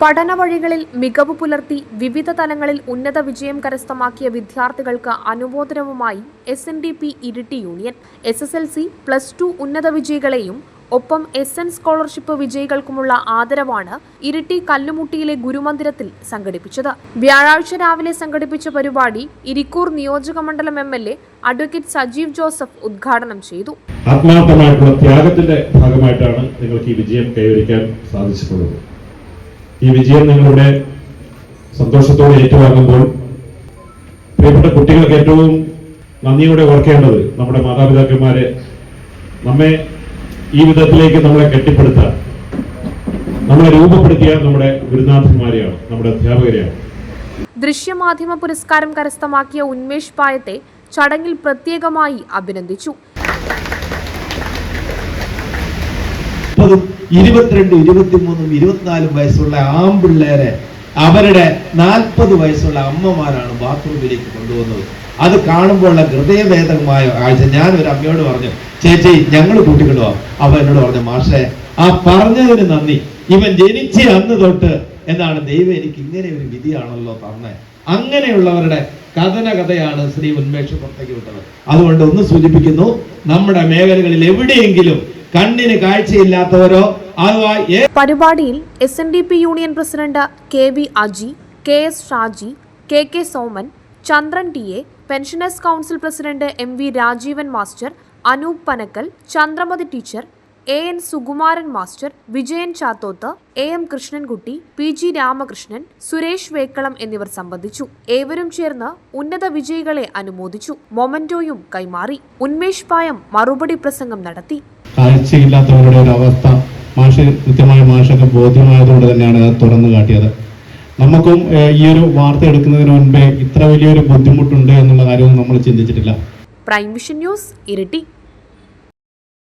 പഠന വഴികളിൽ മികവ് പുലർത്തി വിവിധ തലങ്ങളിൽ ഉന്നത വിജയം കരസ്ഥമാക്കിയ വിദ്യാർത്ഥികൾക്ക് അനുമോദനവുമായി SNDP ഇരിട്ടി യൂണിയൻ SSLC +2 ഉന്നത വിജയികളെയും ഒപ്പം SN സ്കോളർഷിപ്പ് വിജയികൾക്കുമുള്ള ആദരവാണ് ഇരിട്ടി കല്ലുമുട്ടിയിലെ ഗുരുമന്ദിരത്തിൽ സംഘടിപ്പിച്ചത്. വ്യാഴാഴ്ച രാവിലെ സംഘടിപ്പിച്ച പരിപാടി ഇരിക്കൂർ നിയോജക മണ്ഡലം MLA അഡ്വക്കേറ്റ് സജീവ് ജോസഫ് ഉദ്ഘാടനം ചെയ്തു. ആത്മാർത്ഥമായിട്ടുള്ള ത്യാഗത്തിന്റെ ഭാഗമായിട്ടാണ് നിങ്ങൾക്ക് ഈ വിജയം കൈവരിക്കാൻ സാധിച്ചിട്ടുള്ളത്. ഈ വിജയം നിങ്ങളുടെ സന്തോഷത്തോടെ ഏറ്റുവാങ്ങുമ്പോൾ പ്രിയപ്പെട്ട കുട്ടികൾക്ക് ഏറ്റവും നന്ദിയോടെ ഓർക്കേണ്ടത് നമ്മുടെ മാതാപിതാക്കന്മാരെ, നമ്മെ ഈ വിധത്തിലേക്ക് നമ്മളെ കെട്ടിപ്പടുത്താൻ നമ്മളെ രൂപപ്പെടുത്തിയ നമ്മുടെ ഗുരുനാഥന്മാരെയാണ്, നമ്മുടെ അധ്യാപകരെയാണ്. ദൃശ്യമാധ്യമ പുരസ്കാരം കരസ്ഥമാക്കിയ ഉന്മേഷ് പായത്തെ ചടങ്ങിൽ പ്രത്യേകമായി അഭിനന്ദിച്ചു. 22, 23, 24 വയസ്സുള്ള ആമ്പിള്ളേരെ അവരുടെ 40 വയസ്സുള്ള അമ്മമാരാണ് ബാത്റൂമിലേക്ക് കൊണ്ടുവന്നത്. അത് കാണുമ്പോഴുള്ള ഹൃദയവേദകമായ കാഴ്ച. ഞാൻ ഒരു അമ്മയോട് പറഞ്ഞു, ചേച്ചി ഞങ്ങൾ കൂട്ടിക്കൊണ്ടുപോവാം. അവ എന്നോട് പറഞ്ഞു, മാഷേ ആ പറഞ്ഞതിന് നന്ദി, ഇവൻ ജനിച്ച അന്ന് തൊട്ട് എന്നാണ് ദൈവം എനിക്ക് ഇങ്ങനെ ഒരു വിധിയാണല്ലോ തന്നെ. അങ്ങനെയുള്ളവരുടെ കഥയാണ് ശ്രീ ഉന്മേഷ് പുറത്തേക്ക് വിട്ടത്. അതുകൊണ്ട് ഒന്ന് സൂചിപ്പിക്കുന്നു, നമ്മുടെ മേഖലകളിൽ എവിടെയെങ്കിലും കണ്ണിന് കാഴ്ചയില്ലാത്തവരോ പരിപാടിയിൽ SNDP union president KV Aji, KS Shaji, KK Soman, Chandran TA, pensioners council president MV Rajeevan master, Anoop Panakkal, Chandramathi teacher, AN Sukumaran master, Vijayan Chathoth, AM Krishnankutty, PG Ramakrishnan, Suresh Vekkalam എന്നിവർ സംബന്ധിച്ചു. ഏവരും ചേർന്ന് ഉന്നത വിജയികളെ അനുമോദിച്ചു. മൊമന്റോയും കൈമാറി. ഉന്മേഷ് പായം മറുപടി പ്രസംഗം നടത്തി. കാഴ്ചയില്ലാത്തവരുടെ ഒരു അവസ്ഥ കൃത്യമായ മാഷൊക്കെ ബോധ്യമായതുകൊണ്ട് തന്നെയാണ് അത് തുറന്നു കാട്ടിയത്. നമുക്കും ഈ ഒരു വാർത്ത എടുക്കുന്നതിന് മുൻപേ ഇത്ര വലിയൊരു ബുദ്ധിമുട്ടുണ്ട് എന്നുള്ള കാര്യവും നമ്മൾ ചിന്തിച്ചിട്ടില്ല. Prime vision news, Iritty.